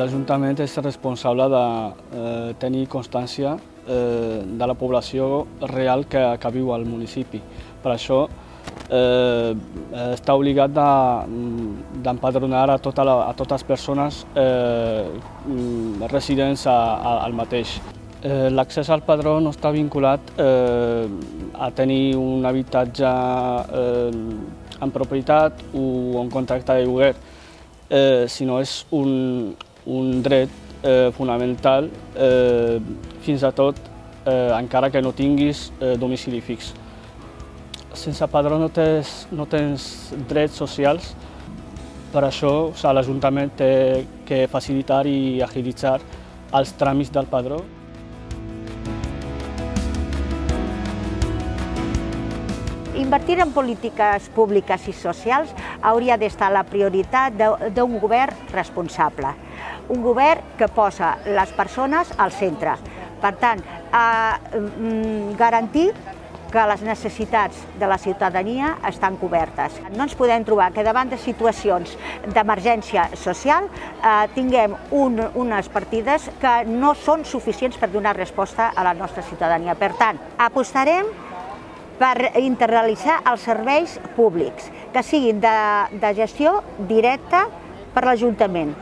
L'Ajuntament és responsable de tenir constància de la població real que viu al municipi. Per això està obligat d'empadronar a totes les persones residents al mateix. L'accés al padró no està vinculat a tenir un habitatge en propietat o en contracte de lloguer, sinó és un dret fonamental, fins i tot encara que no tinguis domicili fix. Sense padró no tens drets socials, per això l'Ajuntament té que facilitar i agilitzar els tràmits del padró. Invertir en polítiques públiques i socials hauria d'estar la prioritat d'un govern responsable, un govern que posa les persones al centre. Per tant, garantir que les necessitats de la ciutadania estan cobertes. No ens podem trobar que davant de situacions d'emergència social tinguem unes partides que no són suficients per donar resposta a la nostra ciutadania. Per tant, apostarem per internalitzar els serveis públics, que siguin de gestió directa per l'Ajuntament.